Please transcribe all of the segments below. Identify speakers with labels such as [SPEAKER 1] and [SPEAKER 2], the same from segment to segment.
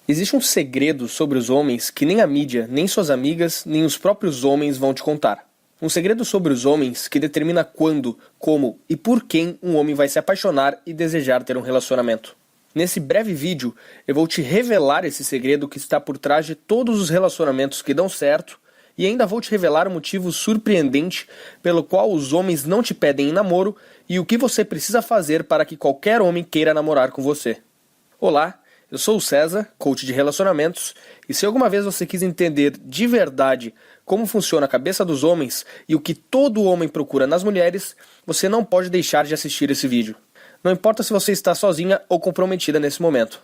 [SPEAKER 1] Existe um segredo sobre os homens que nem a mídia, nem suas amigas, nem os próprios homens vão te contar. Um segredo sobre os homens que determina quando, como e por quem um homem vai se apaixonar e desejar ter um relacionamento. Nesse breve vídeo, eu vou te revelar esse segredo que está por trás de todos os relacionamentos que dão certo e ainda vou te revelar um motivo surpreendente pelo qual os homens não te pedem em namoro e o que você precisa fazer para que qualquer homem queira namorar com você. Olá, eu sou o César, coach de relacionamentos, e se alguma vez você quis entender de verdade como funciona a cabeça dos homens e o que todo homem procura nas mulheres, você não pode deixar de assistir esse vídeo. Não importa se você está sozinha ou comprometida nesse momento.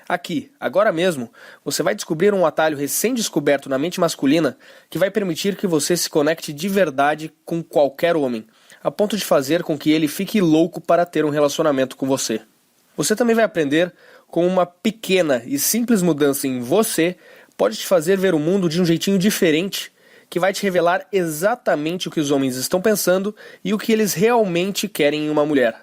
[SPEAKER 1] Aqui, agora mesmo, você vai descobrir um atalho recém-descoberto na mente masculina que vai permitir que você se conecte de verdade com qualquer homem, a ponto de fazer com que ele fique louco para ter um relacionamento com você. Você também vai aprender como uma pequena e simples mudança em você pode te fazer ver o mundo de um jeitinho diferente, que vai te revelar exatamente o que os homens estão pensando e o que eles realmente querem em uma mulher.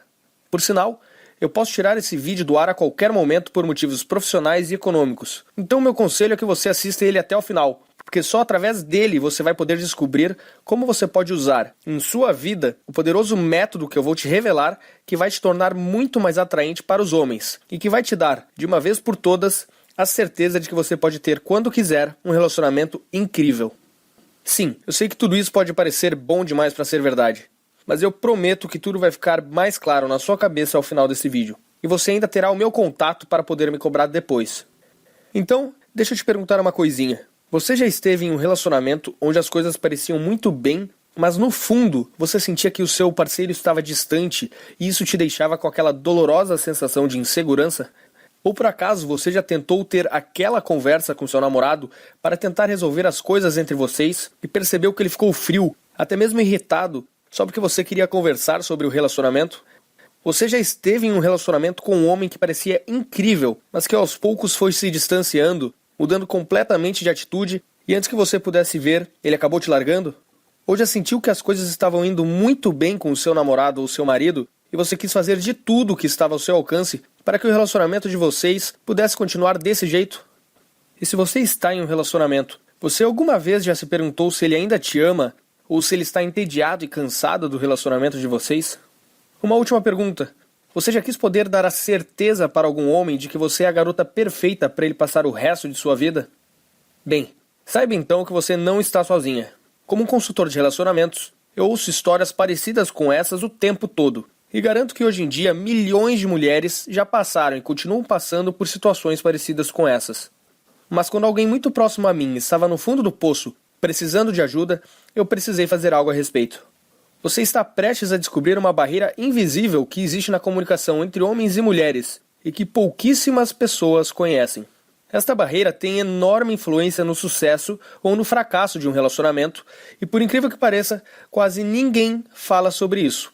[SPEAKER 1] Por sinal, eu posso tirar esse vídeo do ar a qualquer momento por motivos profissionais e econômicos. Então meu conselho é que você assista ele até o final, porque só através dele você vai poder descobrir como você pode usar em sua vida o poderoso método que eu vou te revelar, que vai te tornar muito mais atraente para os homens e que vai te dar, de uma vez por todas, a certeza de que você pode ter, quando quiser, um relacionamento incrível. Sim, eu sei que tudo isso pode parecer bom demais para ser verdade, mas eu prometo que tudo vai ficar mais claro na sua cabeça ao final desse vídeo, e você ainda terá o meu contato para poder me cobrar depois. Então, deixa eu te perguntar uma coisinha. Você já esteve em um relacionamento onde as coisas pareciam muito bem, mas no fundo você sentia que o seu parceiro estava distante e isso te deixava com aquela dolorosa sensação de insegurança? Ou por acaso você já tentou ter aquela conversa com seu namorado para tentar resolver as coisas entre vocês e percebeu que ele ficou frio, até mesmo irritado, só porque você queria conversar sobre o relacionamento? Você já esteve em um relacionamento com um homem que parecia incrível, mas que aos poucos foi se distanciando, mudando completamente de atitude, e antes que você pudesse ver, ele acabou te largando? Ou já sentiu que as coisas estavam indo muito bem com o seu namorado ou seu marido, e você quis fazer de tudo o que estava ao seu alcance para que o relacionamento de vocês pudesse continuar desse jeito? E se você está em um relacionamento, você alguma vez já se perguntou se ele ainda te ama, ou se ele está entediado e cansado do relacionamento de vocês? Uma última pergunta. Você já quis poder dar a certeza para algum homem de que você é a garota perfeita para ele passar o resto de sua vida? Bem, saiba então que você não está sozinha. Como um consultor de relacionamentos, eu ouço histórias parecidas com essas o tempo todo. E garanto que hoje em dia milhões de mulheres já passaram e continuam passando por situações parecidas com essas. Mas quando alguém muito próximo a mim estava no fundo do poço, precisando de ajuda, eu precisei fazer algo a respeito. Você está prestes a descobrir uma barreira invisível que existe na comunicação entre homens e mulheres e que pouquíssimas pessoas conhecem. Esta barreira tem enorme influência no sucesso ou no fracasso de um relacionamento e, por incrível que pareça, quase ninguém fala sobre isso.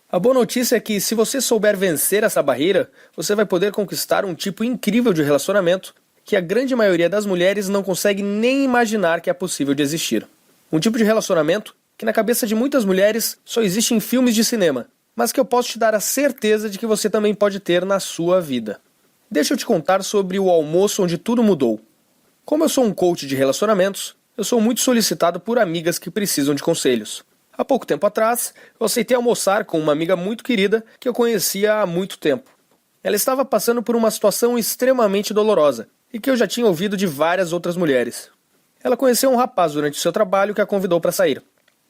[SPEAKER 1] A boa notícia é que, se você souber vencer essa barreira, você vai poder conquistar um tipo incrível de relacionamento que a grande maioria das mulheres não consegue nem imaginar que é possível de existir. Um tipo de relacionamento que na cabeça de muitas mulheres só existe em filmes de cinema, mas que eu posso te dar a certeza de que você também pode ter na sua vida. Deixa eu te contar sobre o almoço onde tudo mudou. Como eu sou um coach de relacionamentos, eu sou muito solicitado por amigas que precisam de conselhos. Há pouco tempo atrás, eu aceitei almoçar com uma amiga muito querida que eu conhecia há muito tempo. Ela estava passando por uma situação extremamente dolorosa e que eu já tinha ouvido de várias outras mulheres. Ela conheceu um rapaz durante o seu trabalho que a convidou para sair.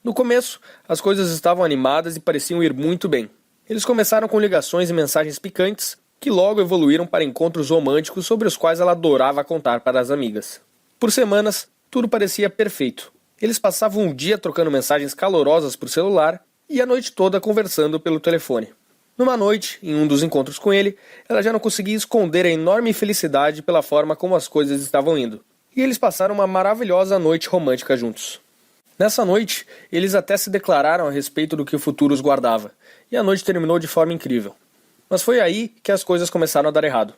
[SPEAKER 1] No começo, as coisas estavam animadas e pareciam ir muito bem. Eles começaram com ligações e mensagens picantes, que logo evoluíram para encontros românticos sobre os quais ela adorava contar para as amigas. Por semanas, tudo parecia perfeito. Eles passavam o dia trocando mensagens calorosas por celular e a noite toda conversando pelo telefone. Numa noite, em um dos encontros com ele, ela já não conseguia esconder a enorme felicidade pela forma como as coisas estavam indo. E eles passaram uma maravilhosa noite romântica juntos. Nessa noite, eles até se declararam a respeito do que o futuro os guardava, e a noite terminou de forma incrível. Mas foi aí que as coisas começaram a dar errado.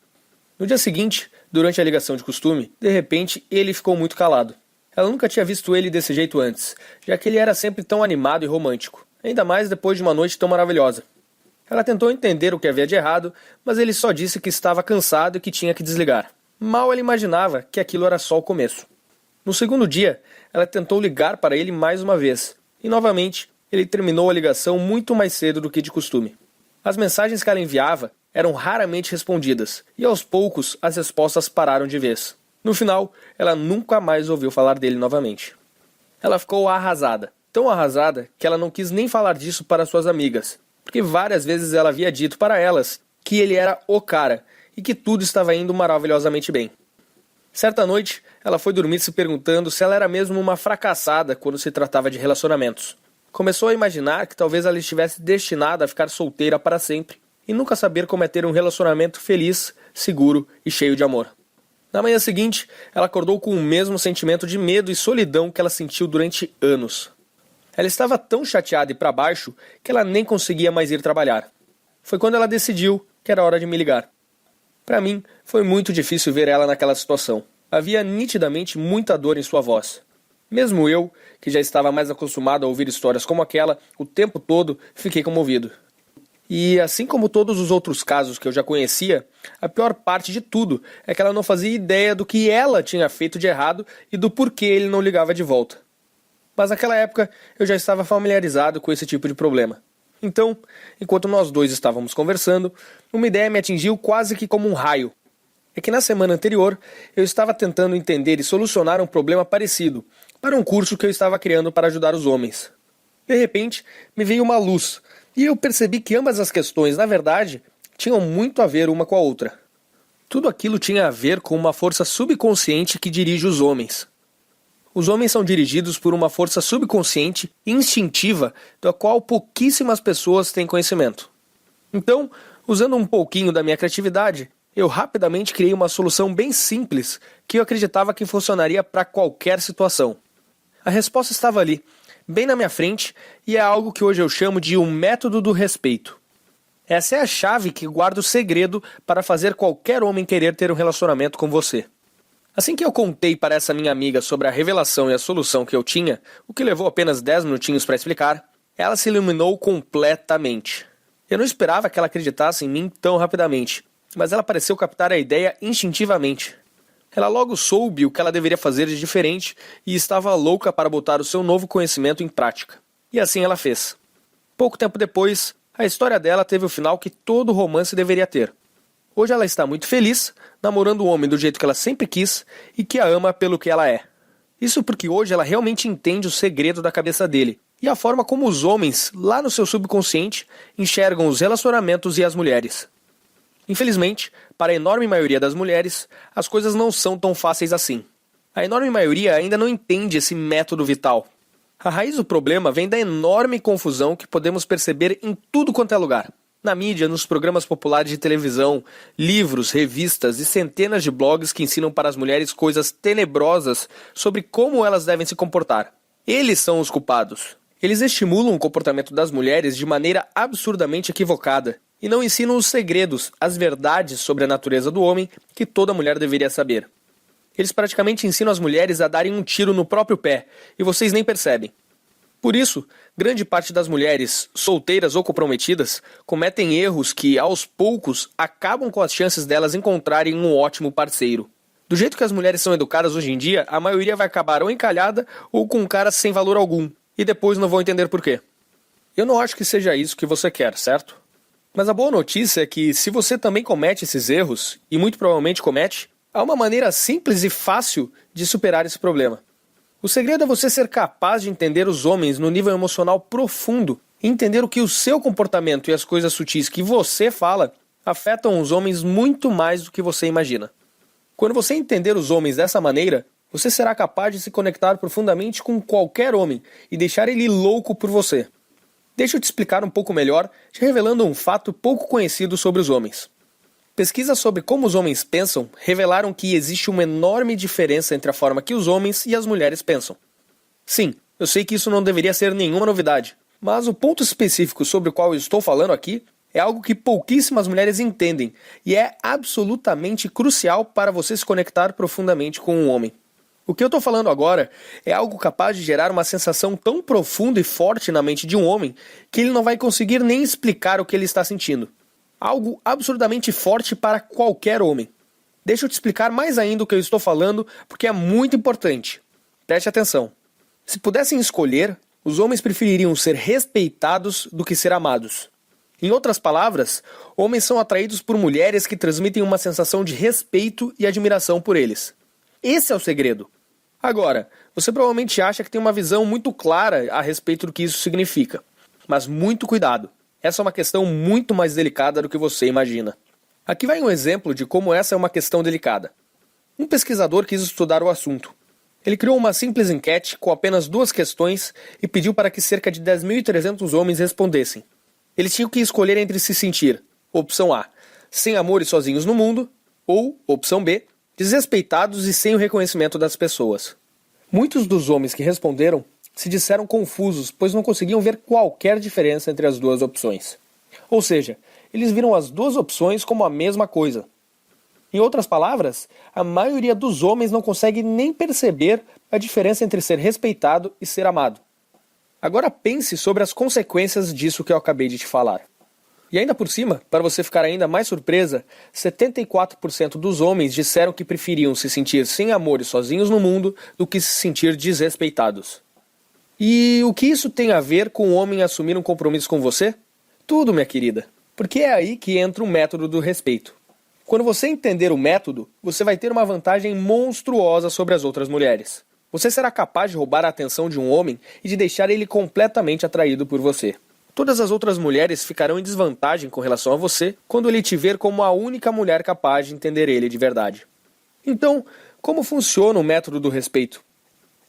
[SPEAKER 1] No dia seguinte, durante a ligação de costume, de repente ele ficou muito calado. Ela nunca tinha visto ele desse jeito antes, já que ele era sempre tão animado e romântico, ainda mais depois de uma noite tão maravilhosa. Ela tentou entender o que havia de errado, mas ele só disse que estava cansado e que tinha que desligar. Mal ela imaginava que aquilo era só o começo. No segundo dia, ela tentou ligar para ele mais uma vez, e novamente ele terminou a ligação muito mais cedo do que de costume. As mensagens que ela enviava eram raramente respondidas, e aos poucos as respostas pararam de vez. No final, ela nunca mais ouviu falar dele novamente. Ela ficou arrasada, tão arrasada que ela não quis nem falar disso para suas amigas, porque várias vezes ela havia dito para elas que ele era o cara e que tudo estava indo maravilhosamente bem. Certa noite, ela foi dormir se perguntando se ela era mesmo uma fracassada quando se tratava de relacionamentos. Começou a imaginar que talvez ela estivesse destinada a ficar solteira para sempre e nunca saber como é ter um relacionamento feliz, seguro e cheio de amor. Na manhã seguinte, ela acordou com o mesmo sentimento de medo e solidão que ela sentiu durante anos. Ela estava tão chateada e para baixo que ela nem conseguia mais ir trabalhar. Foi quando ela decidiu que era hora de me ligar. Para mim, foi muito difícil ver ela naquela situação. Havia nitidamente muita dor em sua voz. Mesmo eu, que já estava mais acostumado a ouvir histórias como aquela o tempo todo, fiquei comovido. E assim como todos os outros casos que eu já conhecia, a pior parte de tudo é que ela não fazia ideia do que ela tinha feito de errado e do porquê ele não ligava de volta. Mas naquela época eu já estava familiarizado com esse tipo de problema. Então, enquanto nós dois estávamos conversando, uma ideia me atingiu quase que como um raio. É que na semana anterior eu estava tentando entender e solucionar um problema parecido para um curso que eu estava criando para ajudar os homens. De repente, me veio uma luz. E eu percebi que ambas as questões, na verdade, tinham muito a ver uma com a outra. Tudo aquilo tinha a ver com uma força subconsciente que dirige os homens. Os homens são dirigidos por uma força subconsciente e instintiva da qual pouquíssimas pessoas têm conhecimento. Então, usando um pouquinho da minha criatividade, eu rapidamente criei uma solução bem simples que eu acreditava que funcionaria para qualquer situação. A resposta estava ali, bem na minha frente, e é algo que hoje eu chamo de um método do respeito. Essa é a chave que guarda o segredo para fazer qualquer homem querer ter um relacionamento com você. Assim que eu contei para essa minha amiga sobre a revelação e a solução que eu tinha, o que levou apenas 10 minutinhos para explicar, ela se iluminou completamente. Eu não esperava que ela acreditasse em mim tão rapidamente, mas ela pareceu captar a ideia instintivamente. Ela logo soube o que ela deveria fazer de diferente e estava louca para botar o seu novo conhecimento em prática. E assim ela fez. Pouco tempo depois, a história dela teve o final que todo romance deveria ter. Hoje ela está muito feliz, namorando um homem do jeito que ela sempre quis e que a ama pelo que ela é. Isso porque hoje ela realmente entende o segredo da cabeça dele e a forma como os homens, lá no seu subconsciente, enxergam os relacionamentos e as mulheres. Infelizmente, para a enorme maioria das mulheres, as coisas não são tão fáceis assim. A enorme maioria ainda não entende esse método vital. A raiz do problema vem da enorme confusão que podemos perceber em tudo quanto é lugar. Na mídia, nos programas populares de televisão, livros, revistas e centenas de blogs que ensinam para as mulheres coisas tenebrosas sobre como elas devem se comportar. Eles são os culpados. Eles estimulam o comportamento das mulheres de maneira absurdamente equivocada e não ensinam os segredos, as verdades sobre a natureza do homem que toda mulher deveria saber. Eles praticamente ensinam as mulheres a darem um tiro no próprio pé, e vocês nem percebem. Por isso, grande parte das mulheres, solteiras ou comprometidas, cometem erros que, aos poucos, acabam com as chances delas encontrarem um ótimo parceiro. Do jeito que as mulheres são educadas hoje em dia, a maioria vai acabar ou encalhada ou com um cara sem valor algum, e depois não vão entender por quê. Eu não acho que seja isso que você quer, certo? Mas a boa notícia é que, se você também comete esses erros, e muito provavelmente comete, há uma maneira simples e fácil de superar esse problema. O segredo é você ser capaz de entender os homens no nível emocional profundo e entender o que o seu comportamento e as coisas sutis que você fala afetam os homens muito mais do que você imagina. Quando você entender os homens dessa maneira, você será capaz de se conectar profundamente com qualquer homem e deixar ele louco por você. Deixa eu te explicar um pouco melhor, te revelando um fato pouco conhecido sobre os homens. Pesquisas sobre como os homens pensam revelaram que existe uma enorme diferença entre a forma que os homens e as mulheres pensam. Sim, eu sei que isso não deveria ser nenhuma novidade, mas o ponto específico sobre o qual eu estou falando aqui é algo que pouquíssimas mulheres entendem e é absolutamente crucial para você se conectar profundamente com um homem. O que eu estou falando agora é algo capaz de gerar uma sensação tão profunda e forte na mente de um homem que ele não vai conseguir nem explicar o que ele está sentindo. Algo absurdamente forte para qualquer homem. Deixa eu te explicar mais ainda o que eu estou falando, porque é muito importante. Preste atenção. Se pudessem escolher, os homens prefeririam ser respeitados do que ser amados. Em outras palavras, homens são atraídos por mulheres que transmitem uma sensação de respeito e admiração por eles. Esse é o segredo. Agora, você provavelmente acha que tem uma visão muito clara a respeito do que isso significa. Mas muito cuidado. Essa é uma questão muito mais delicada do que você imagina. Aqui vai um exemplo de como essa é uma questão delicada. Um pesquisador quis estudar o assunto. Ele criou uma simples enquete com apenas 2 questões e pediu para que cerca de 10.300 homens respondessem. Eles tinham que escolher entre se sentir, opção A, sem amor e sozinhos no mundo, ou, opção B, desrespeitados e sem o reconhecimento das pessoas. Muitos dos homens que responderam se disseram confusos, pois não conseguiam ver qualquer diferença entre as 2 opções. Ou seja, eles viram as 2 opções como a mesma coisa. Em outras palavras, a maioria dos homens não consegue nem perceber a diferença entre ser respeitado e ser amado. Agora pense sobre as consequências disso que eu acabei de te falar. E ainda por cima, para você ficar ainda mais surpresa, 74% dos homens disseram que preferiam se sentir sem amor e sozinhos no mundo do que se sentir desrespeitados. E o que isso tem a ver com o homem assumir um compromisso com você? Tudo, minha querida. Porque é aí que entra o método do respeito. Quando você entender o método, você vai ter uma vantagem monstruosa sobre as outras mulheres. Você será capaz de roubar a atenção de um homem e de deixar ele completamente atraído por você. Todas as outras mulheres ficarão em desvantagem com relação a você quando ele te ver como a única mulher capaz de entender ele de verdade. Então, como funciona o método do respeito?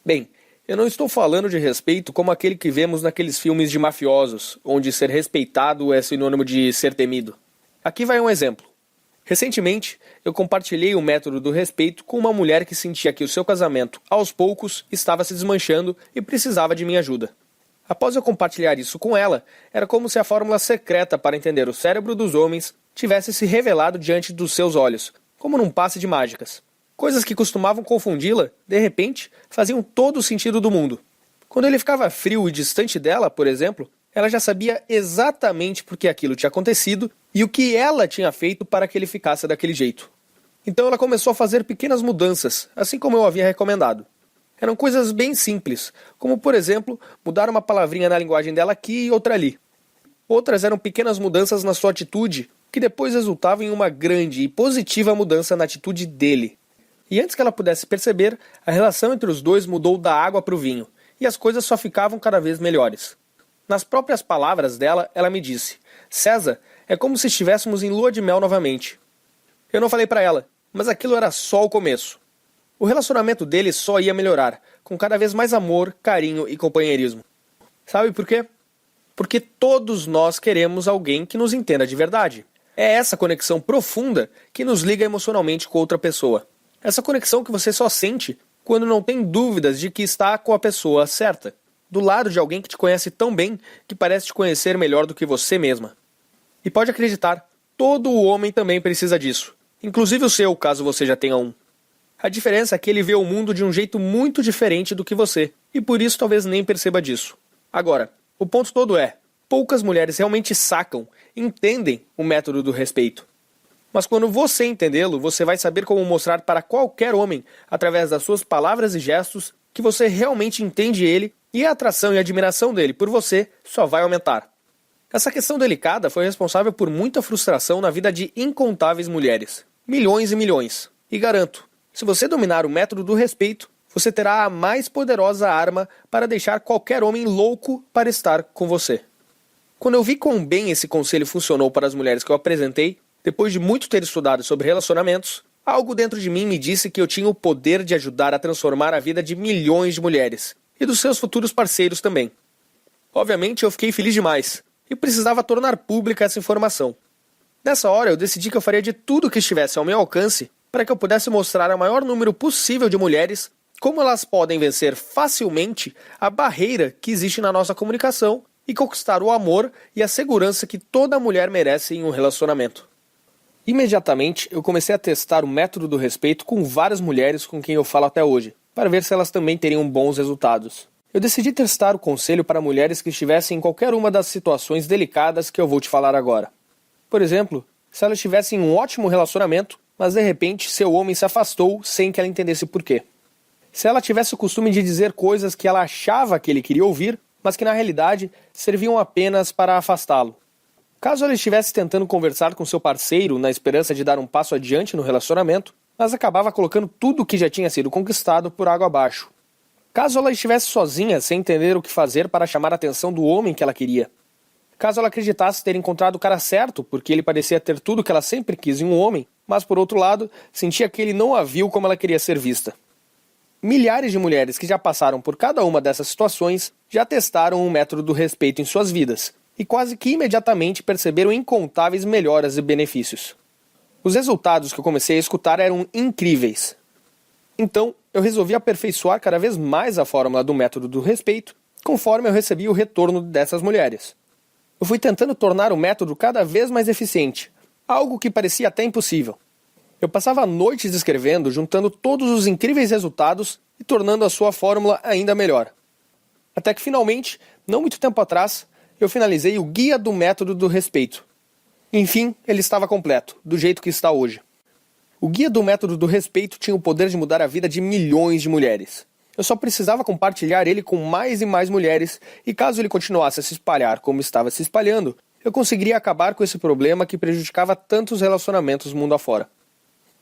[SPEAKER 1] Bem, eu não estou falando de respeito como aquele que vemos naqueles filmes de mafiosos, onde ser respeitado é sinônimo de ser temido. Aqui vai um exemplo. Recentemente, eu compartilhei o método do respeito com uma mulher que sentia que o seu casamento, aos poucos, estava se desmanchando e precisava de minha ajuda. Após eu compartilhar isso com ela, era como se a fórmula secreta para entender o cérebro dos homens tivesse se revelado diante dos seus olhos, como num passe de mágicas. Coisas que costumavam confundi-la, de repente, faziam todo o sentido do mundo. Quando ele ficava frio e distante dela, por exemplo, ela já sabia exatamente por que aquilo tinha acontecido e o que ela tinha feito para que ele ficasse daquele jeito. Então ela começou a fazer pequenas mudanças, assim como eu havia recomendado. Eram coisas bem simples, como por exemplo, mudar uma palavrinha na linguagem dela aqui e outra ali. Outras eram pequenas mudanças na sua atitude, que depois resultavam em uma grande e positiva mudança na atitude dele. E antes que ela pudesse perceber, a relação entre os dois mudou da água para o vinho, e as coisas só ficavam cada vez melhores. Nas próprias palavras dela, ela me disse: César, é como se estivéssemos em lua de mel novamente. Eu não falei para ela, mas aquilo era só o começo. O relacionamento deles só ia melhorar, com cada vez mais amor, carinho e companheirismo. Sabe por quê? Porque todos nós queremos alguém que nos entenda de verdade. É essa conexão profunda que nos liga emocionalmente com outra pessoa. Essa conexão que você só sente quando não tem dúvidas de que está com a pessoa certa. Do lado de alguém que te conhece tão bem que parece te conhecer melhor do que você mesma. E pode acreditar, todo homem também precisa disso. Inclusive o seu, caso você já tenha um. A diferença é que ele vê o mundo de um jeito muito diferente do que você, e por isso talvez nem perceba disso. Agora, o ponto todo é, poucas mulheres realmente sacam, entendem o método do respeito. Mas quando você entendê-lo, você vai saber como mostrar para qualquer homem, através das suas palavras e gestos, que você realmente entende ele e a atração e admiração dele por você só vai aumentar. Essa questão delicada foi responsável por muita frustração na vida de incontáveis mulheres. Milhões e milhões. E garanto, se você dominar o método do respeito, você terá a mais poderosa arma para deixar qualquer homem louco para estar com você. Quando eu vi quão bem esse conselho funcionou para as mulheres que eu apresentei, depois de muito ter estudado sobre relacionamentos, algo dentro de mim me disse que eu tinha o poder de ajudar a transformar a vida de milhões de mulheres, e dos seus futuros parceiros também. Obviamente eu fiquei feliz demais, e precisava tornar pública essa informação. Nessa hora eu decidi que eu faria de tudo que estivesse ao meu alcance para que eu pudesse mostrar ao maior número possível de mulheres como elas podem vencer facilmente a barreira que existe na nossa comunicação e conquistar o amor e a segurança que toda mulher merece em um relacionamento. Imediatamente eu comecei a testar o método do respeito com várias mulheres com quem eu falo até hoje, para ver se elas também teriam bons resultados. Eu decidi testar o conselho para mulheres que estivessem em qualquer uma das situações delicadas que eu vou te falar agora. Por exemplo, se elas tivessem um ótimo relacionamento, mas de repente seu homem se afastou sem que ela entendesse por quê. Se ela tivesse o costume de dizer coisas que ela achava que ele queria ouvir, mas que na realidade serviam apenas para afastá-lo. Caso ela estivesse tentando conversar com seu parceiro na esperança de dar um passo adiante no relacionamento, mas acabava colocando tudo o que já tinha sido conquistado por água abaixo. Caso ela estivesse sozinha sem entender o que fazer para chamar a atenção do homem que ela queria. Caso ela acreditasse ter encontrado o cara certo, porque ele parecia ter tudo o que ela sempre quis em um homem, mas por outro lado, sentia que ele não a viu como ela queria ser vista. Milhares de mulheres que já passaram por cada uma dessas situações já testaram o método do respeito em suas vidas, e quase que imediatamente perceberam incontáveis melhoras e benefícios. Os resultados que eu comecei a escutar eram incríveis. Então, eu resolvi aperfeiçoar cada vez mais a fórmula do método do respeito, conforme eu recebi o retorno dessas mulheres. Eu fui tentando tornar o método cada vez mais eficiente, algo que parecia até impossível. Eu passava noites escrevendo, juntando todos os incríveis resultados e tornando a sua fórmula ainda melhor. Até que finalmente, não muito tempo atrás, eu finalizei o Guia do Método do Respeito. Enfim, ele estava completo, do jeito que está hoje. O Guia do Método do Respeito tinha o poder de mudar a vida de milhões de mulheres. Eu só precisava compartilhar ele com mais e mais mulheres, e caso ele continuasse a se espalhar como estava se espalhando, eu conseguiria acabar com esse problema que prejudicava tantos relacionamentos mundo afora.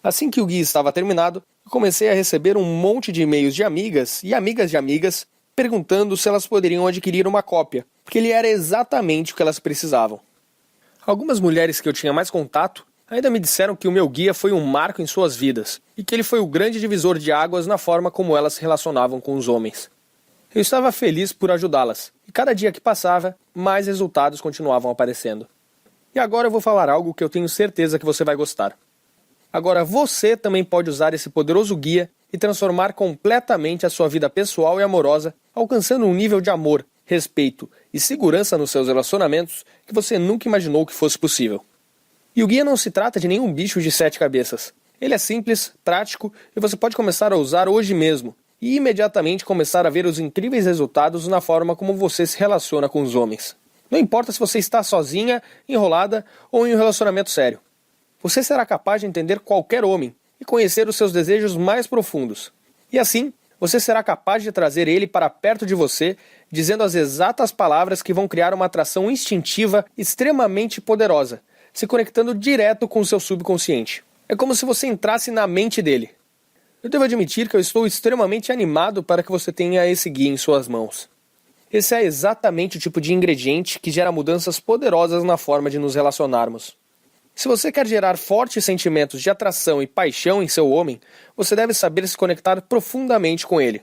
[SPEAKER 1] Assim que o guia estava terminado, eu comecei a receber um monte de e-mails de amigas e amigas de amigas perguntando se elas poderiam adquirir uma cópia, porque ele era exatamente o que elas precisavam. Algumas mulheres que eu tinha mais contato ainda me disseram que o meu guia foi um marco em suas vidas e que ele foi o grande divisor de águas na forma como elas se relacionavam com os homens. Eu estava feliz por ajudá-las, e cada dia que passava, mais resultados continuavam aparecendo. E agora eu vou falar algo que eu tenho certeza que você vai gostar. Agora você também pode usar esse poderoso guia e transformar completamente a sua vida pessoal e amorosa, alcançando um nível de amor, respeito e segurança nos seus relacionamentos que você nunca imaginou que fosse possível. E o guia não se trata de nenhum bicho de 7 cabeças. Ele é simples, prático e você pode começar a usar hoje mesmo e imediatamente começar a ver os incríveis resultados na forma como você se relaciona com os homens. Não importa se você está sozinha, enrolada ou em um relacionamento sério. Você será capaz de entender qualquer homem e conhecer os seus desejos mais profundos. E assim, você será capaz de trazer ele para perto de você, dizendo as exatas palavras que vão criar uma atração instintiva extremamente poderosa, se conectando direto com o seu subconsciente. É como se você entrasse na mente dele. Eu devo admitir que eu estou extremamente animado para que você tenha esse guia em suas mãos. Esse é exatamente o tipo de ingrediente que gera mudanças poderosas na forma de nos relacionarmos. Se você quer gerar fortes sentimentos de atração e paixão em seu homem, você deve saber se conectar profundamente com ele.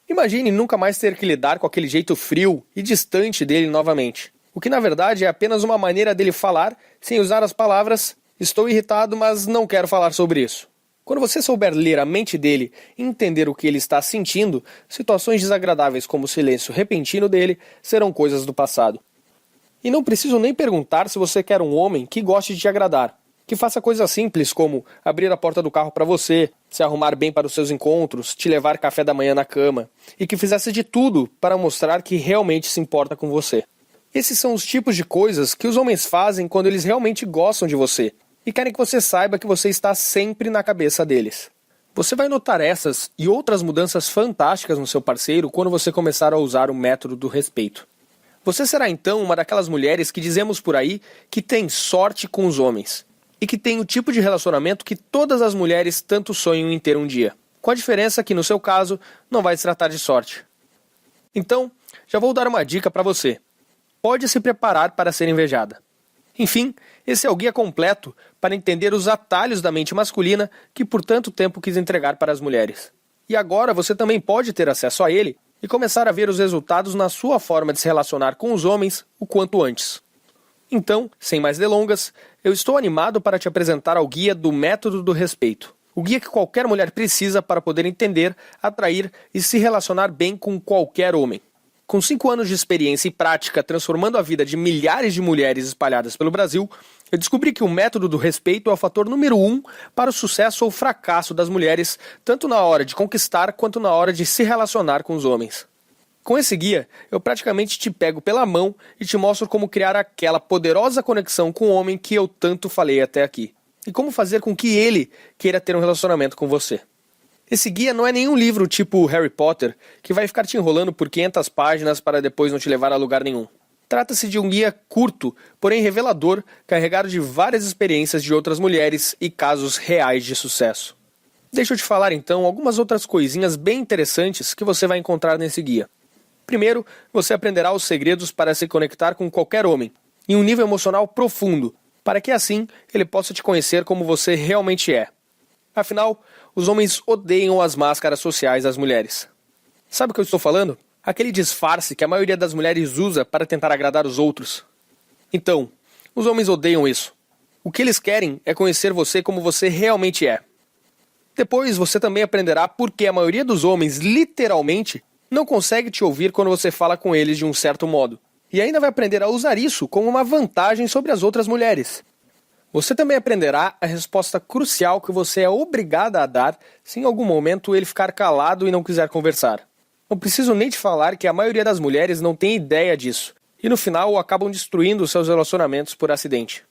[SPEAKER 1] Imagine nunca mais ter que lidar com aquele jeito frio e distante dele novamente. O que na verdade é apenas uma maneira dele falar sem usar as palavras "estou irritado, mas não quero falar sobre isso". Quando você souber ler a mente dele e entender o que ele está sentindo, situações desagradáveis como o silêncio repentino dele serão coisas do passado. E não preciso nem perguntar se você quer um homem que goste de te agradar, que faça coisas simples como abrir a porta do carro para você, se arrumar bem para os seus encontros, te levar café da manhã na cama, e que fizesse de tudo para mostrar que realmente se importa com você. Esses são os tipos de coisas que os homens fazem quando eles realmente gostam de você, e querem que você saiba que você está sempre na cabeça deles. Você vai notar essas e outras mudanças fantásticas no seu parceiro quando você começar a usar o método do respeito. Você será então uma daquelas mulheres que dizemos por aí que tem sorte com os homens, e que tem o tipo de relacionamento que todas as mulheres tanto sonham em ter um dia. Com a diferença que no seu caso não vai se tratar de sorte. Então, já vou dar uma dica para você. Pode se preparar para ser invejada. Enfim, esse é o guia completo para entender os atalhos da mente masculina que por tanto tempo quis entregar para as mulheres. E agora você também pode ter acesso a ele e começar a ver os resultados na sua forma de se relacionar com os homens o quanto antes. Então, sem mais delongas, eu estou animado para te apresentar ao guia do Método do Respeito. O guia que qualquer mulher precisa para poder entender, atrair e se relacionar bem com qualquer homem. Com 5 anos de experiência e prática transformando a vida de milhares de mulheres espalhadas pelo Brasil, eu descobri que o método do respeito é o fator número 1 para o sucesso ou fracasso das mulheres, tanto na hora de conquistar quanto na hora de se relacionar com os homens. Com esse guia, eu praticamente te pego pela mão e te mostro como criar aquela poderosa conexão com o homem que eu tanto falei até aqui. e como fazer com que ele queira ter um relacionamento com você. Esse guia não é nenhum livro tipo Harry Potter, que vai ficar te enrolando por 500 páginas para depois não te levar a lugar nenhum. Trata-se de um guia curto, porém revelador, carregado de várias experiências de outras mulheres e casos reais de sucesso. Deixa eu te falar então algumas outras coisinhas bem interessantes que você vai encontrar nesse guia. Primeiro, você aprenderá os segredos para se conectar com qualquer homem, em um nível emocional profundo, para que assim ele possa te conhecer como você realmente é. Afinal, os homens odeiam as máscaras sociais das mulheres. Sabe o que eu estou falando? Aquele disfarce que a maioria das mulheres usa para tentar agradar os outros. Então, os homens odeiam isso. O que eles querem é conhecer você como você realmente é. Depois você também aprenderá por que a maioria dos homens, literalmente, não consegue te ouvir quando você fala com eles de um certo modo. E ainda vai aprender a usar isso como uma vantagem sobre as outras mulheres. Você também aprenderá a resposta crucial que você é obrigada a dar se em algum momento ele ficar calado e não quiser conversar. Não preciso nem te falar que a maioria das mulheres não tem ideia disso, e no final acabam destruindo seus relacionamentos por acidente.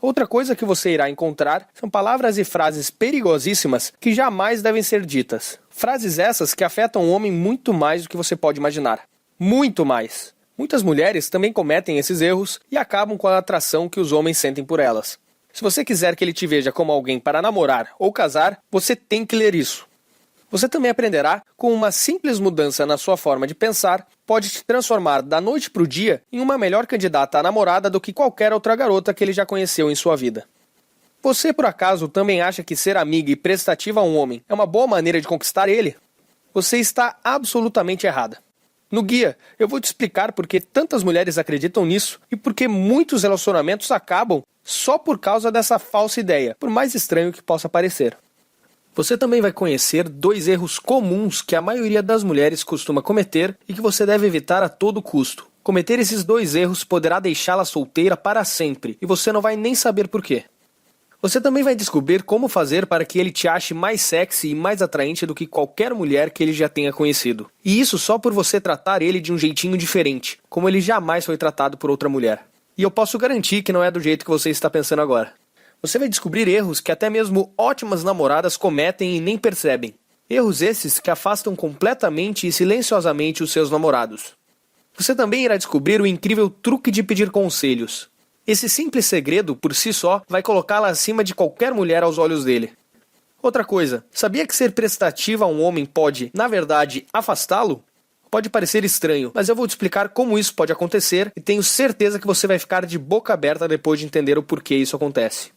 [SPEAKER 1] Outra coisa que você irá encontrar são palavras e frases perigosíssimas que jamais devem ser ditas. Frases essas que afetam o homem muito mais do que você pode imaginar. Muito mais. Muitas mulheres também cometem esses erros e acabam com a atração que os homens sentem por elas. Se você quiser que ele te veja como alguém para namorar ou casar, você tem que ler isso. Você também aprenderá como uma simples mudança na sua forma de pensar pode te transformar da noite para o dia em uma melhor candidata à namorada do que qualquer outra garota que ele já conheceu em sua vida. Você, por acaso, também acha que ser amiga e prestativa a um homem é uma boa maneira de conquistar ele? Você está absolutamente errada. No guia, eu vou te explicar por que tantas mulheres acreditam nisso e por que muitos relacionamentos acabam só por causa dessa falsa ideia, por mais estranho que possa parecer. Você também vai conhecer 2 erros comuns que a maioria das mulheres costuma cometer e que você deve evitar a todo custo. Cometer esses 2 erros poderá deixá-la solteira para sempre e você não vai nem saber por quê. Você também vai descobrir como fazer para que ele te ache mais sexy e mais atraente do que qualquer mulher que ele já tenha conhecido. E isso só por você tratar ele de um jeitinho diferente, como ele jamais foi tratado por outra mulher. E eu posso garantir que não é do jeito que você está pensando agora. Você vai descobrir erros que até mesmo ótimas namoradas cometem e nem percebem. Erros esses que afastam completamente e silenciosamente os seus namorados. Você também irá descobrir o incrível truque de pedir conselhos. Esse simples segredo, por si só, vai colocá-la acima de qualquer mulher aos olhos dele. Outra coisa, sabia que ser prestativa a um homem pode, na verdade, afastá-lo? Pode parecer estranho, mas eu vou te explicar como isso pode acontecer e tenho certeza que você vai ficar de boca aberta depois de entender o porquê isso acontece.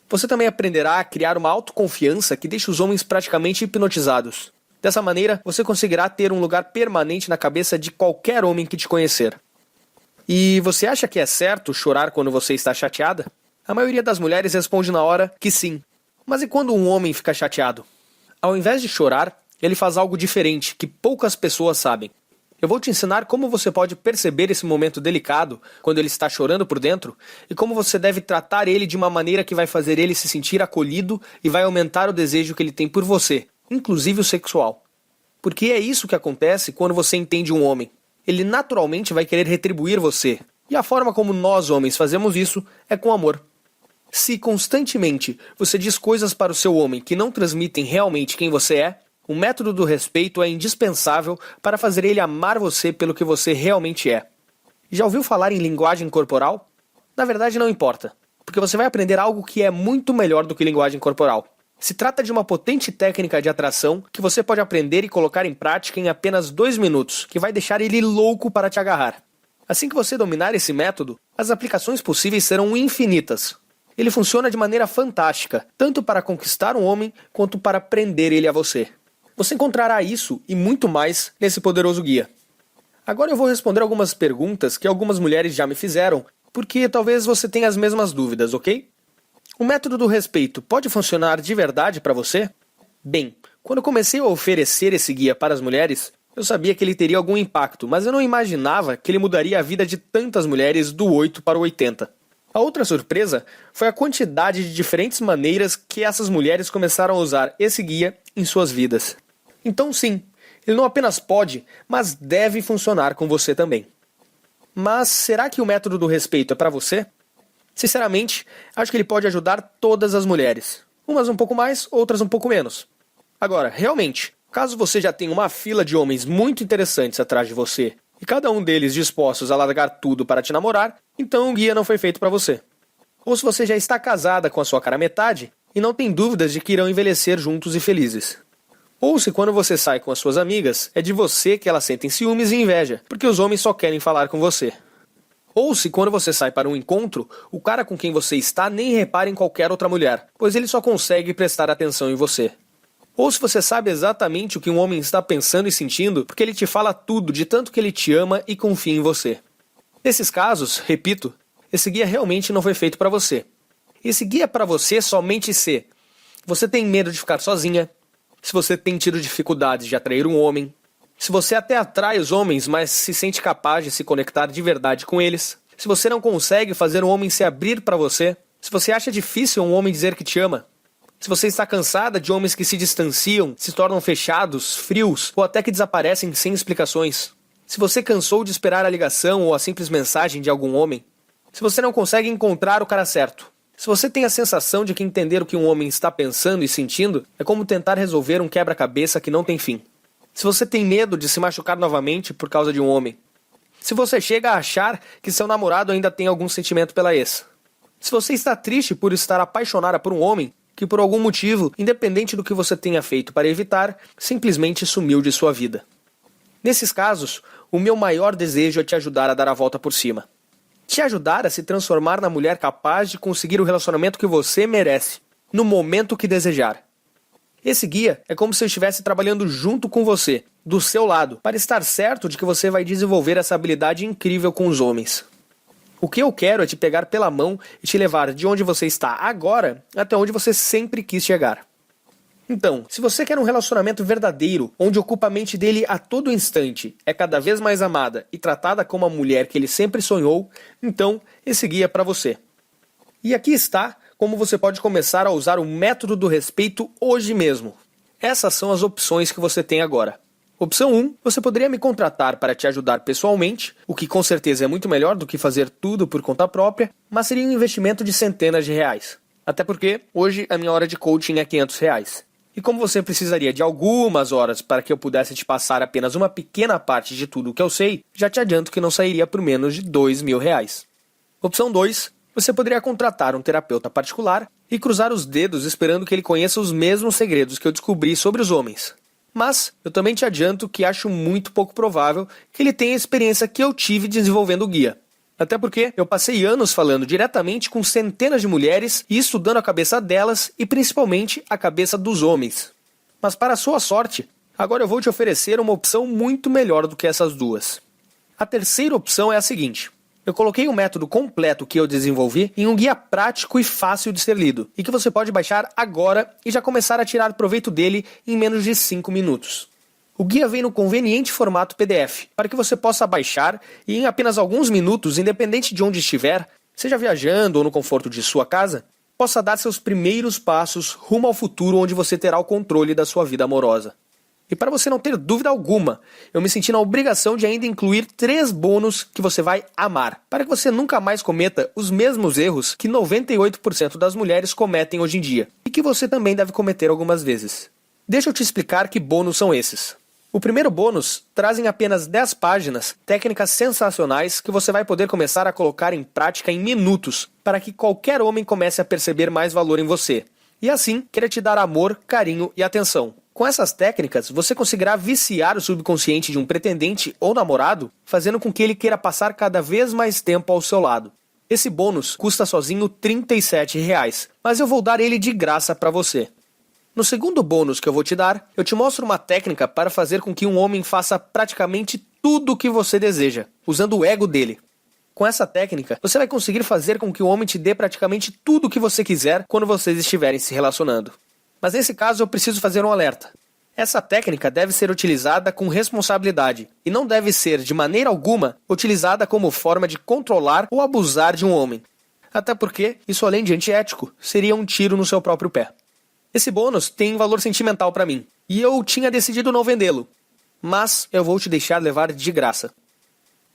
[SPEAKER 1] Você também aprenderá a criar uma autoconfiança que deixa os homens praticamente hipnotizados. Dessa maneira, você conseguirá ter um lugar permanente na cabeça de qualquer homem que te conhecer. E você acha que é certo chorar quando você está chateada? A maioria das mulheres responde na hora que sim. Mas e quando um homem fica chateado? Ao invés de chorar, ele faz algo diferente que poucas pessoas sabem. Eu vou te ensinar como você pode perceber esse momento delicado, quando ele está chorando por dentro, e como você deve tratar ele de uma maneira que vai fazer ele se sentir acolhido e vai aumentar o desejo que ele tem por você, inclusive o sexual. Porque é isso que acontece quando você entende um homem. Ele naturalmente vai querer retribuir você. E a forma como nós homens fazemos isso é com amor. Se constantemente você diz coisas para o seu homem que não transmitem realmente quem você é, o método do respeito é indispensável para fazer ele amar você pelo que você realmente é. Já ouviu falar em linguagem corporal? Na verdade não importa, porque você vai aprender algo que é muito melhor do que linguagem corporal. Se trata de uma potente técnica de atração que você pode aprender e colocar em prática em apenas 2 minutos, que vai deixar ele louco para te agarrar. Assim que você dominar esse método, as aplicações possíveis serão infinitas. Ele funciona de maneira fantástica, tanto para conquistar um homem, quanto para prender ele a você. Você encontrará isso e muito mais nesse poderoso guia. Agora eu vou responder algumas perguntas que algumas mulheres já me fizeram, porque talvez você tenha as mesmas dúvidas, ok? O método do respeito pode funcionar de verdade para você? Bem, quando eu comecei a oferecer esse guia para as mulheres, eu sabia que ele teria algum impacto, mas eu não imaginava que ele mudaria a vida de tantas mulheres do 8 para o 80. A outra surpresa foi a quantidade de diferentes maneiras que essas mulheres começaram a usar esse guia em suas vidas. Então sim, ele não apenas pode, mas deve funcionar com você também. Mas será que o método do respeito é para você? Sinceramente, acho que ele pode ajudar todas as mulheres. Umas um pouco mais, outras um pouco menos. Agora, realmente, caso você já tenha uma fila de homens muito interessantes atrás de você, e cada um deles dispostos a largar tudo para te namorar, então o guia não foi feito para você. Ou se você já está casada com a sua cara metade, e não tem dúvidas de que irão envelhecer juntos e felizes. Ou se quando você sai com as suas amigas, é de você que elas sentem ciúmes e inveja, porque os homens só querem falar com você. Ou se quando você sai para um encontro, o cara com quem você está nem repara em qualquer outra mulher, pois ele só consegue prestar atenção em você. Ou se você sabe exatamente o que um homem está pensando e sentindo, porque ele te fala tudo de tanto que ele te ama e confia em você. Nesses casos, repito, esse guia realmente não foi feito para você. Esse guia é para você somente se você tem medo de ficar sozinha, se você tem tido dificuldades de atrair um homem, se você até atrai os homens, mas se sente capaz de se conectar de verdade com eles, se você não consegue fazer um homem se abrir para você, se você acha difícil um homem dizer que te ama, se você está cansada de homens que se distanciam, se tornam fechados, frios ou até que desaparecem sem explicações, se você cansou de esperar a ligação ou a simples mensagem de algum homem, se você não consegue encontrar o cara certo, se você tem a sensação de que entender o que um homem está pensando e sentindo é como tentar resolver um quebra-cabeça que não tem fim. Se você tem medo de se machucar novamente por causa de um homem. Se você chega a achar que seu namorado ainda tem algum sentimento pela ex. Se você está triste por estar apaixonada por um homem que por algum motivo, independente do que você tenha feito para evitar, simplesmente sumiu de sua vida. Nesses casos, o meu maior desejo é te ajudar a dar a volta por cima. Te ajudar a se transformar na mulher capaz de conseguir o relacionamento que você merece, no momento que desejar. Esse guia é como se eu estivesse trabalhando junto com você, do seu lado, para estar certo de que você vai desenvolver essa habilidade incrível com os homens. O que eu quero é te pegar pela mão e te levar de onde você está agora até onde você sempre quis chegar. Então, se você quer um relacionamento verdadeiro, onde ocupa a mente dele a todo instante, é cada vez mais amada e tratada como a mulher que ele sempre sonhou, então esse guia é para você. E aqui está como você pode começar a usar o método do respeito hoje mesmo. Essas são as opções que você tem agora. Opção 1, você poderia me contratar para te ajudar pessoalmente, o que com certeza é muito melhor do que fazer tudo por conta própria, mas seria um investimento de centenas de reais. Até porque, hoje, a minha hora de coaching é R$500. E como você precisaria de algumas horas para que eu pudesse te passar apenas uma pequena parte de tudo o que eu sei, já te adianto que não sairia por menos de R$2.000. Opção 2, você poderia contratar um terapeuta particular e cruzar os dedos esperando que ele conheça os mesmos segredos que eu descobri sobre os homens. Mas eu também te adianto que acho muito pouco provável que ele tenha a experiência que eu tive desenvolvendo o guia. Até porque eu passei anos falando diretamente com centenas de mulheres e estudando a cabeça delas e principalmente a cabeça dos homens. Mas para a sua sorte, agora eu vou te oferecer uma opção muito melhor do que essas duas. A terceira opção é a seguinte. Eu coloquei um método completo que eu desenvolvi em um guia prático e fácil de ser lido, e que você pode baixar agora e já começar a tirar proveito dele em menos de 5 minutos. O guia vem no conveniente formato PDF, para que você possa baixar e em apenas alguns minutos, independente de onde estiver, seja viajando ou no conforto de sua casa, possa dar seus primeiros passos rumo ao futuro onde você terá o controle da sua vida amorosa. E para você não ter dúvida alguma, eu me senti na obrigação de ainda incluir 3 bônus que você vai amar, para que você nunca mais cometa os mesmos erros que 98% das mulheres cometem hoje em dia, e que você também deve cometer algumas vezes. Deixa eu te explicar que bônus são esses. O primeiro bônus traz em apenas 10 páginas técnicas sensacionais que você vai poder começar a colocar em prática em minutos, para que qualquer homem comece a perceber mais valor em você, e assim queira te dar amor, carinho e atenção. Com essas técnicas, você conseguirá viciar o subconsciente de um pretendente ou namorado, fazendo com que ele queira passar cada vez mais tempo ao seu lado. Esse bônus custa sozinho R$37, mas eu vou dar ele de graça para você. No segundo bônus que eu vou te dar, eu te mostro uma técnica para fazer com que um homem faça praticamente tudo o que você deseja, usando o ego dele. Com essa técnica, você vai conseguir fazer com que o homem te dê praticamente tudo o que você quiser quando vocês estiverem se relacionando. Mas nesse caso eu preciso fazer um alerta. Essa técnica deve ser utilizada com responsabilidade e não deve ser, de maneira alguma, utilizada como forma de controlar ou abusar de um homem. Até porque, isso além de antiético, seria um tiro no seu próprio pé. Esse bônus tem valor sentimental para mim, e eu tinha decidido não vendê-lo. Mas eu vou te deixar levar de graça.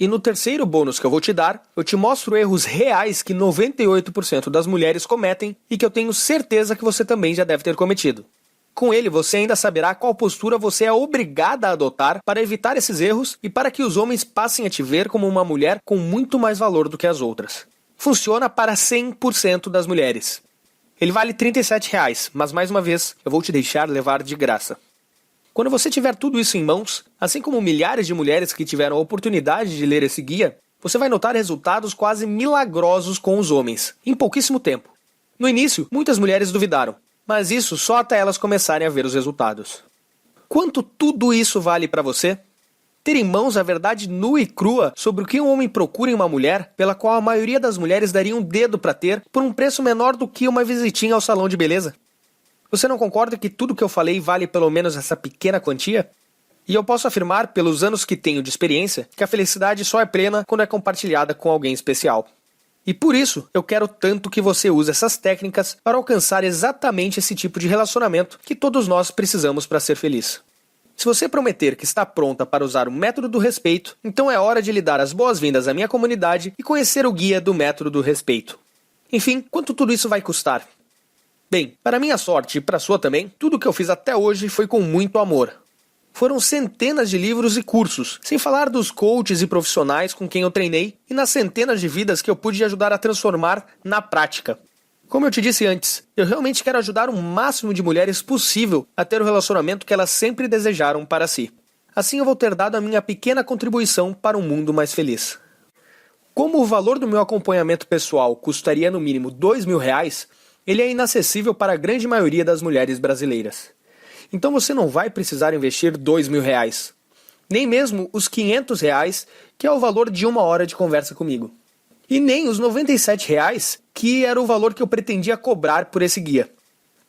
[SPEAKER 1] E no terceiro bônus que eu vou te dar, eu te mostro erros reais que 98% das mulheres cometem e que eu tenho certeza que você também já deve ter cometido. Com ele, você ainda saberá qual postura você é obrigada a adotar para evitar esses erros e para que os homens passem a te ver como uma mulher com muito mais valor do que as outras. Funciona para 100% das mulheres. Ele vale R$ 37, mas mais uma vez, eu vou te deixar levar de graça. Quando você tiver tudo isso em mãos, assim como milhares de mulheres que tiveram a oportunidade de ler esse guia, você vai notar resultados quase milagrosos com os homens, em pouquíssimo tempo. No início, muitas mulheres duvidaram, mas isso só até elas começarem a ver os resultados. Quanto tudo isso vale para você? Ter em mãos a verdade nua e crua sobre o que um homem procura em uma mulher, pela qual a maioria das mulheres daria um dedo para ter, por um preço menor do que uma visitinha ao salão de beleza? Você não concorda que tudo que eu falei vale pelo menos essa pequena quantia? E eu posso afirmar, pelos anos que tenho de experiência, que a felicidade só é plena quando é compartilhada com alguém especial. E por isso, eu quero tanto que você use essas técnicas para alcançar exatamente esse tipo de relacionamento que todos nós precisamos para ser feliz. Se você prometer que está pronta para usar o método do respeito, então é hora de lhe dar as boas-vindas à minha comunidade e conhecer o guia do método do respeito. Enfim, quanto tudo isso vai custar? Bem, para minha sorte e para a sua também, tudo o que eu fiz até hoje foi com muito amor. Foram centenas de livros e cursos, sem falar dos coaches e profissionais com quem eu treinei e nas centenas de vidas que eu pude ajudar a transformar na prática. Como eu te disse antes, eu realmente quero ajudar o máximo de mulheres possível a ter o relacionamento que elas sempre desejaram para si. Assim eu vou ter dado a minha pequena contribuição para um mundo mais feliz. Como o valor do meu acompanhamento pessoal custaria no mínimo R$ 2.000, ele é inacessível para a grande maioria das mulheres brasileiras. Então você não vai precisar investir R$ 2.000, nem mesmo os R$ 500, que é o valor de 1 hora de conversa comigo. E nem os R$ 97, que era o valor que eu pretendia cobrar por esse guia.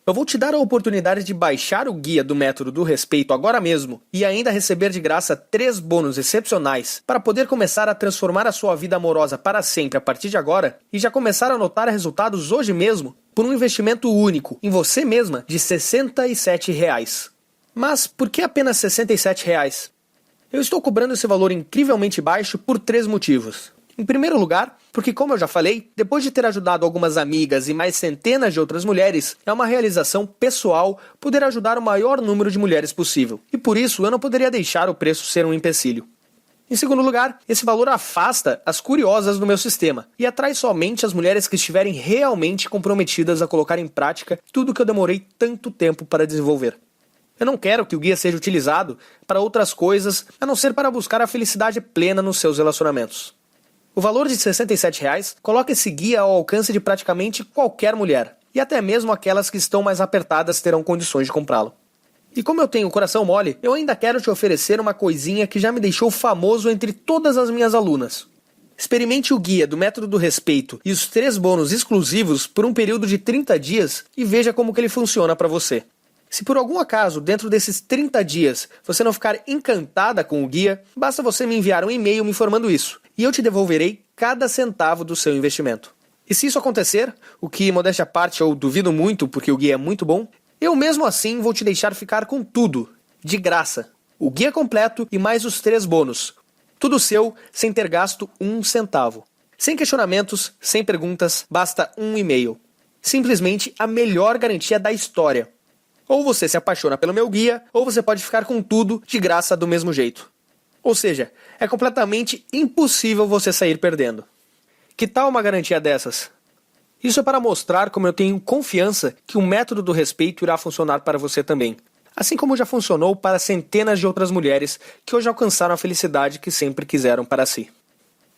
[SPEAKER 1] Eu vou te dar a oportunidade de baixar o guia do método do respeito agora mesmo e ainda receber de graça 3 bônus excepcionais para poder começar a transformar a sua vida amorosa para sempre a partir de agora e já começar a notar resultados hoje mesmo por um investimento único em você mesma de R$ 67. Mas por que apenas R$ 67? Eu estou cobrando esse valor incrivelmente baixo por 3 motivos. Em primeiro lugar, porque como eu já falei, depois de ter ajudado algumas amigas e mais centenas de outras mulheres, é uma realização pessoal poder ajudar o maior número de mulheres possível. E por isso eu não poderia deixar o preço ser um empecilho. Em segundo lugar, esse valor afasta as curiosas do meu sistema e atrai somente as mulheres que estiverem realmente comprometidas a colocar em prática tudo que eu demorei tanto tempo para desenvolver. Eu não quero que o guia seja utilizado para outras coisas a não ser para buscar a felicidade plena nos seus relacionamentos. O valor de R$ 67 coloca esse guia ao alcance de praticamente qualquer mulher, e até mesmo aquelas que estão mais apertadas terão condições de comprá-lo. E como eu tenho o coração mole, eu ainda quero te oferecer uma coisinha que já me deixou famoso entre todas as minhas alunas. Experimente o guia do método do respeito e os 3 bônus exclusivos por um período de 30 dias e veja como que ele funciona para você. Se por algum acaso, dentro desses 30 dias, você não ficar encantada com o guia, basta você me enviar um e-mail me informando isso, e eu te devolverei cada centavo do seu investimento. E se isso acontecer, o que, modéstia à parte, eu duvido muito porque o guia é muito bom, eu mesmo assim vou te deixar ficar com tudo, de graça. O guia completo e mais os 3 bônus. Tudo seu, sem ter gasto 1 centavo. Sem questionamentos, sem perguntas, basta um e-mail. Simplesmente a melhor garantia da história. Ou você se apaixona pelo meu guia, ou você pode ficar com tudo de graça do mesmo jeito. Ou seja, é completamente impossível você sair perdendo. Que tal uma garantia dessas? Isso é para mostrar como eu tenho confiança que o método do respeito irá funcionar para você também. Assim como já funcionou para centenas de outras mulheres que hoje alcançaram a felicidade que sempre quiseram para si.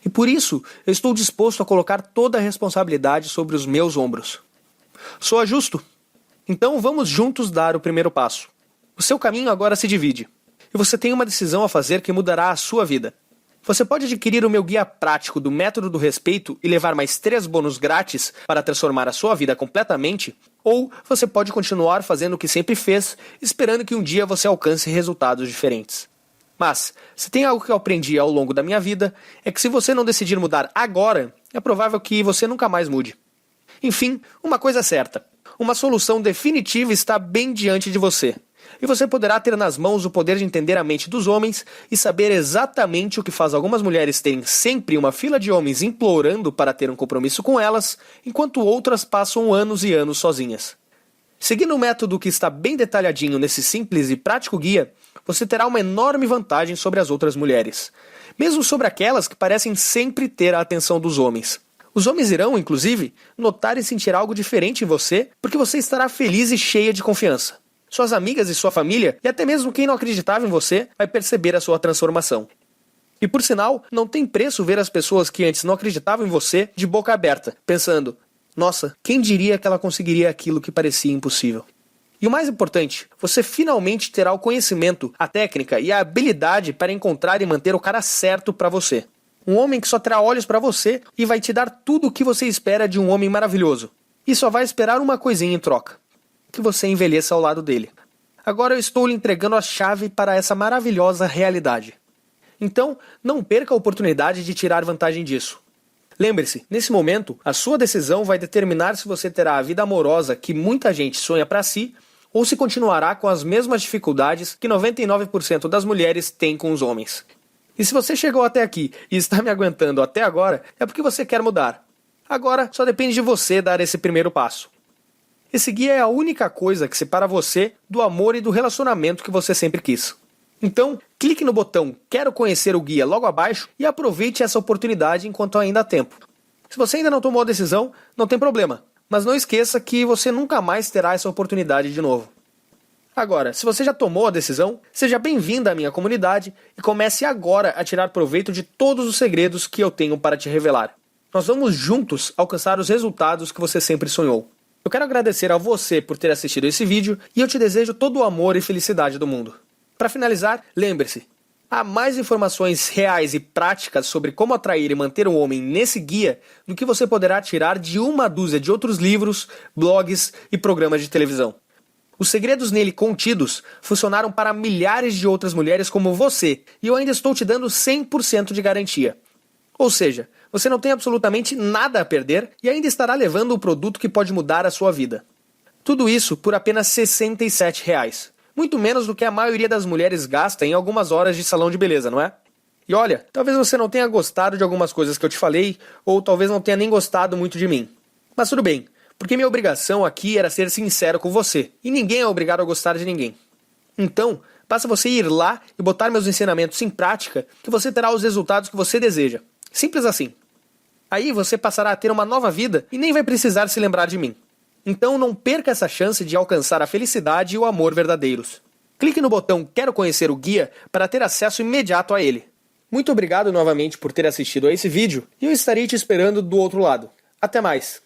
[SPEAKER 1] E por isso, eu estou disposto a colocar toda a responsabilidade sobre os meus ombros. Soa justo? Então vamos juntos dar o primeiro passo. O seu caminho agora se divide. E você tem uma decisão a fazer que mudará a sua vida. Você pode adquirir o meu guia prático do método do respeito e levar mais 3 bônus grátis para transformar a sua vida completamente, ou você pode continuar fazendo o que sempre fez, esperando que um dia você alcance resultados diferentes. Mas, se tem algo que eu aprendi ao longo da minha vida, é que se você não decidir mudar agora, é provável que você nunca mais mude. Enfim, uma coisa é certa. Uma solução definitiva está bem diante de você. E você poderá ter nas mãos o poder de entender a mente dos homens e saber exatamente o que faz algumas mulheres terem sempre uma fila de homens implorando para ter um compromisso com elas, enquanto outras passam anos e anos sozinhas. Seguindo um método que está bem detalhadinho nesse simples e prático guia, você terá uma enorme vantagem sobre as outras mulheres, mesmo sobre aquelas que parecem sempre ter a atenção dos homens. Os homens irão, inclusive, notar e sentir algo diferente em você porque você estará feliz e cheia de confiança. Suas amigas e sua família, e até mesmo quem não acreditava em você, vai perceber a sua transformação. E por sinal, não tem preço ver as pessoas que antes não acreditavam em você de boca aberta, pensando: nossa, quem diria que ela conseguiria aquilo que parecia impossível? E o mais importante, você finalmente terá o conhecimento, a técnica e a habilidade para encontrar e manter o cara certo para você. Um homem que só terá olhos para você e vai te dar tudo o que você espera de um homem maravilhoso. E só vai esperar uma coisinha em troca: que você envelheça ao lado dele. Agora eu estou lhe entregando a chave para essa maravilhosa realidade. Então, não perca a oportunidade de tirar vantagem disso. Lembre-se, nesse momento, a sua decisão vai determinar se você terá a vida amorosa que muita gente sonha para si, ou se continuará com as mesmas dificuldades que 99% das mulheres têm com os homens. E se você chegou até aqui e está me aguentando até agora, é porque você quer mudar. Agora, só depende de você dar esse primeiro passo. Esse guia é a única coisa que separa você do amor e do relacionamento que você sempre quis. Então, clique no botão Quero conhecer o guia logo abaixo e aproveite essa oportunidade enquanto ainda há tempo. Se você ainda não tomou a decisão, não tem problema, mas não esqueça que você nunca mais terá essa oportunidade de novo. Agora, se você já tomou a decisão, seja bem-vindo à minha comunidade e comece agora a tirar proveito de todos os segredos que eu tenho para te revelar. Nós vamos juntos alcançar os resultados que você sempre sonhou. Eu quero agradecer a você por ter assistido esse vídeo e eu te desejo todo o amor e felicidade do mundo. Para finalizar, lembre-se, há mais informações reais e práticas sobre como atrair e manter um homem nesse guia do que você poderá tirar de uma dúzia de outros livros, blogs e programas de televisão. Os segredos nele contidos funcionaram para milhares de outras mulheres como você e eu ainda estou te dando 100% de garantia. Ou seja, você não tem absolutamente nada a perder e ainda estará levando o produto que pode mudar a sua vida. Tudo isso por apenas R$ 67. Muito menos do que a maioria das mulheres gasta em algumas horas de salão de beleza, não é? E olha, talvez você não tenha gostado de algumas coisas que eu te falei, ou talvez não tenha nem gostado muito de mim. Mas tudo bem, porque minha obrigação aqui era ser sincero com você, e ninguém é obrigado a gostar de ninguém. Então, basta você ir lá e botar meus ensinamentos em prática, que você terá os resultados que você deseja. Simples assim. Aí você passará a ter uma nova vida e nem vai precisar se lembrar de mim. Então não perca essa chance de alcançar a felicidade e o amor verdadeiros. Clique no botão Quero conhecer o guia para ter acesso imediato a ele. Muito obrigado novamente por ter assistido a esse vídeo e eu estarei te esperando do outro lado. Até mais!